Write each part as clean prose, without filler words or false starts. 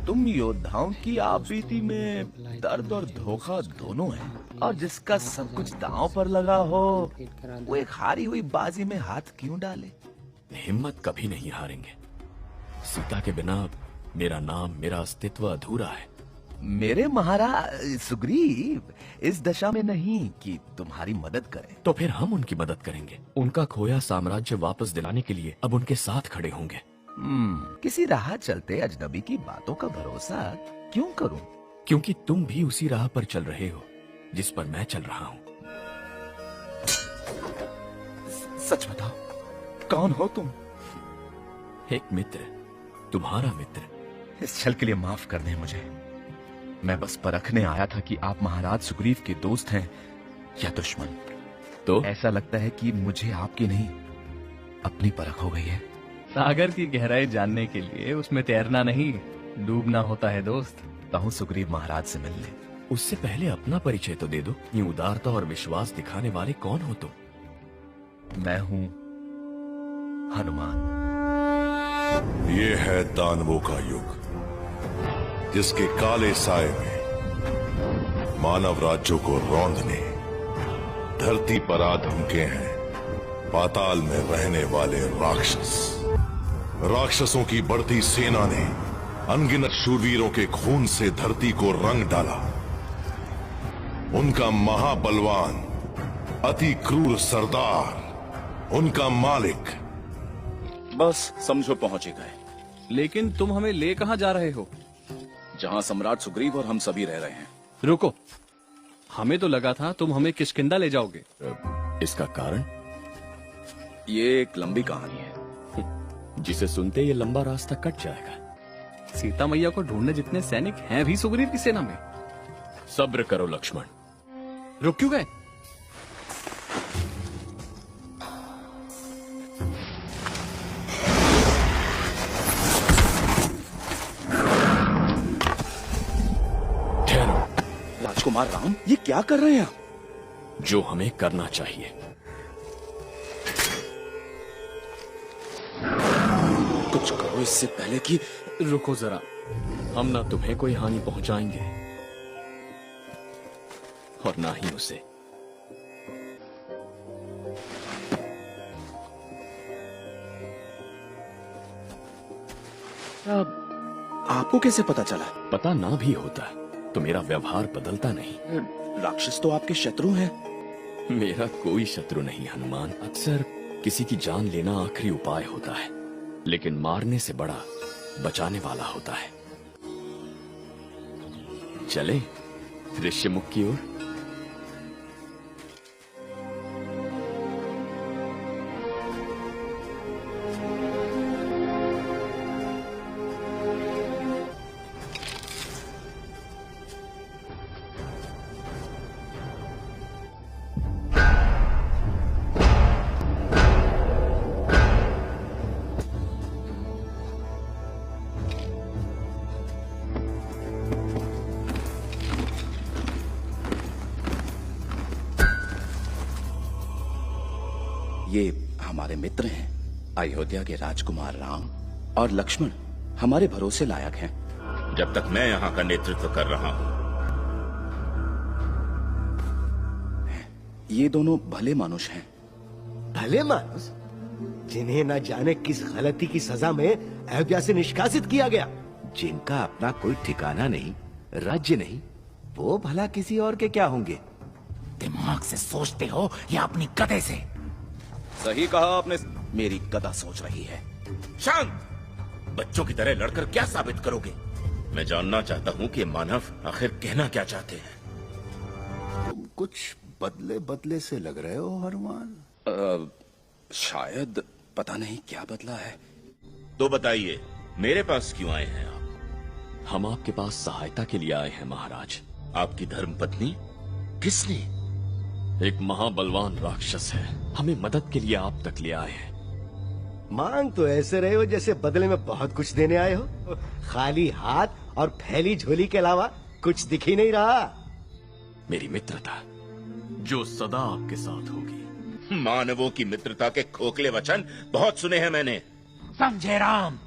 तुम योद्धाओं की आपबीती में दर्द और धोखा दोनों है, और जिसका सब कुछ दांव पर लगा हो वो एक हारी हुई बाजी में हाथ क्यों डाले? हिम्मत कभी नहीं हारेंगे। सीता के बिना मेरा नाम, मेरा अस्तित्व अधूरा है। मेरे महाराज सुग्रीव इस दशा में नहीं कि तुम्हारी मदद करें। तो फिर हम उनकी मदद करेंगे। उनका खोया साम्राज्य वापस दिलाने के लिए अब उनके साथ खड़े होंगे। किसी राह चलते अजनबी की बातों का भरोसा क्यों करूं? क्योंकि तुम भी उसी राह पर चल रहे हो जिस पर मैं चल रहा हूँ। सच बताओ, कौन हो तुम? एक मित्र, तुम्हारा मित्र। इस छल के लिए माफ कर दें मुझे। मैं बस परखने आया था कि आप महाराज सुग्रीव के दोस्त हैं या दुश्मन। तो ऐसा लगता है कि मुझे आपकी नहीं अपनी परख हो गई है। सागर की गहराई जानने के लिए उसमें तैरना नहीं, डूबना होता है दोस्त। ताहू सुग्रीव महाराज से मिल ले। उससे पहले अपना परिचय तो दे दो। ये उदारता और विश्वास दिखाने वाले कौन हो तुम? मैं हूँ हनुमान। ये है दानवों का युग, जिसके काले साए में मानव राज्यों को रौंदने धरती पर आ धमके हैं पाताल में रहने वाले राक्षस। राक्षसों की बढ़ती सेना ने अनगिनत शूरवीरों के खून से धरती को रंग डाला। उनका महाबलवान, अति क्रूर सरदार, उनका मालिक। बस समझो पहुंचे गए। लेकिन तुम हमें ले कहाँ जा रहे हो? जहां सम्राट सुग्रीव और हम सभी रह रहे हैं। रुको, हमें तो लगा था तुम हमें किष्किंधा ले जाओगे। इसका कारण? ये एक लंबी कहानी है जिसे सुनते ये लंबा रास्ता कट जाएगा। सीता मैया को ढूंढने जितने सैनिक हैं भी सुग्रीव की सेना में। सब्र करो लक्ष्मण। रुक क्यों गए? ठहरो। राजकुमार राम, ये क्या कर रहे हैं आप? जो हमें करना चाहिए। कुछ करो इससे पहले कि। रुको जरा, हम ना तुम्हें कोई हानि पहुंचाएंगे और ना ही उसे। आपको कैसे पता चला? पता ना भी होता तो मेरा व्यवहार बदलता नहीं। राक्षस तो आपके शत्रु हैं। मेरा कोई शत्रु नहीं हनुमान। अक्सर किसी की जान लेना आखिरी उपाय होता है, लेकिन मारने से बड़ा बचाने वाला होता है। चले ऋष्यमुख की ओर। ये हमारे मित्र हैं, अयोध्या के राजकुमार राम और लक्ष्मण हमारे भरोसे लायक हैं। जब तक मैं यहाँ का नेतृत्व कर रहा हूँ। ये दोनों भले मानुष हैं। भले मानुस जिन्हें न जाने किस गलती की सजा में अयोध्या से निष्कासित किया गया। जिनका अपना कोई ठिकाना नहीं, राज्य नहीं, वो भला किसी और के क्या होंगे? दिमाग से सोचते हो या अपनी गधे से? सही कहा आपने। मेरी गदा सोच रही है। शांत! बच्चों की तरह लड़कर क्या साबित करोगे? मैं जानना चाहता हूँ कि मानव आखिर कहना क्या चाहते हैं। तुम कुछ बदले बदले से लग रहे हो हनुमान। शायद पता नहीं क्या बदला है। तो बताइए, मेरे पास क्यों आए हैं आप? हम आपके पास सहायता के लिए आए हैं महाराज। आपकी धर्मपत्नी? किसने? एक महाबलवान राक्षस है, हमें मदद के लिए आप तक ले आए हैं। मांग तो ऐसे रहे हो जैसे बदले में बहुत कुछ देने आए हो। खाली हाथ और फैली झोली के अलावा कुछ दिख ही नहीं रहा। मेरी मित्रता जो सदा आपके साथ होगी। मानवों की मित्रता के खोखले वचन बहुत सुने हैं मैंने। समझे राम?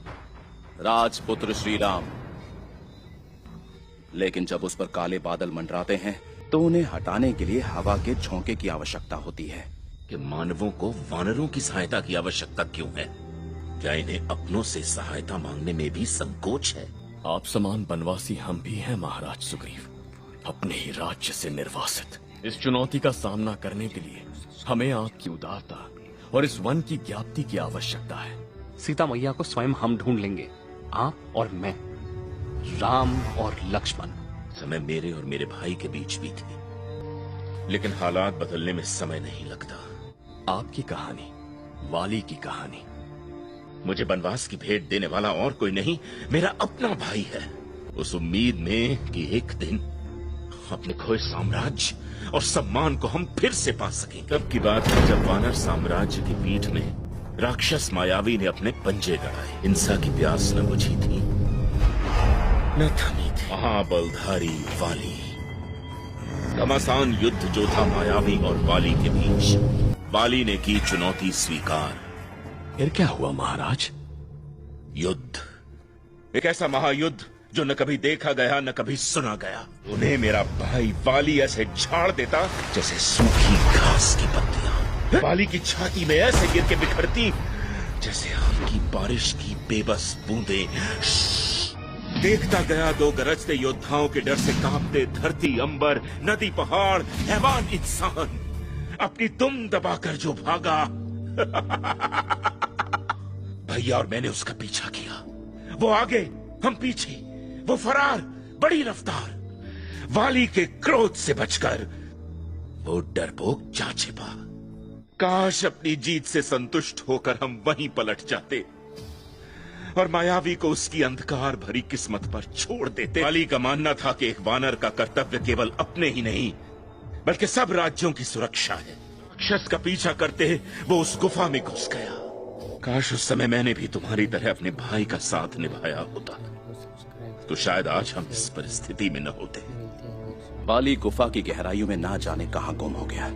राजपुत्र श्री राम, लेकिन जब उस पर काले बादल मंडराते हैं तो उन्हें हटाने के लिए हवा के झोंके की आवश्यकता होती है। कि मानवों को वानरों की सहायता की आवश्यकता क्यों है? क्या इन्हें अपनों से सहायता मांगने में भी संकोच है? आप समान बनवासी हम भी हैं महाराज सुग्रीव, अपने ही राज्य से निर्वासित। इस चुनौती का सामना करने के लिए हमें आपकी उदारता और इस वन की ज्ञाप्ति की आवश्यकता है। सीता मैया को स्वयं हम ढूंढ लेंगे, आप और मैं, राम और लक्ष्मण। समय मेरे और मेरे भाई के बीच भी थी, लेकिन हालात बदलने में समय नहीं लगता। आपकी कहानी, वाली की कहानी, मुझे वनवास की भेंट देने वाला और कोई नहीं, मेरा अपना भाई है। उस उम्मीद में कि एक दिन अपने खोए साम्राज्य और सम्मान को हम फिर से पा सकें। तब की बात है जब वानर साम्राज्य की पीठ में राक्षस मायावी ने अपने पंजे गड़ाए। हिंसा की प्यास न बुझी थी, न थमी थी। महाबलधारी वाली, घमासान युद्ध जो था मायावी और वाली के बीच। वाली ने की चुनौती स्वीकार। फिर क्या हुआ महाराज? युद्ध, एक ऐसा महायुद्ध जो न कभी देखा गया न कभी सुना गया। उन्हें मेरा भाई वाली ऐसे झाड़ देता जैसे सूखी घास की पत्तियां। वाली की छाती में ऐसे गिर के बिखरती जैसे हल्की बारिश की बेबस बूंदें। देखता गया दो गरजते योद्धाओं के डर से कांपते धरती, अंबर, नदी, पहाड़, हैवान, इंसान अपनी दुम दबाकर जो भागा। भैया और मैंने उसका पीछा किया। वो आगे, हम पीछे, वो फरार, बड़ी रफ्तार। वाली के क्रोध से बचकर वो डरपोक जा छिपा। काश अपनी जीत से संतुष्ट होकर हम वहीं पलट जाते और मायावी को उसकी अंधकार भरी किस्मत पर छोड़ देते। वाली का मानना था कि एक वानर का कर्तव्य केवल अपने ही नहीं बल्कि सब राज्यों की सुरक्षा है। राक्षस का पीछा करते वो उस गुफा में घुस गया। काश उस समय मैंने भी तुम्हारी तरह अपने भाई का साथ निभाया होता तो शायद आज हम इस परिस्थिति में न होते। वाली गुफा की गहराइयों में ना जाने कहां गुम हो गया।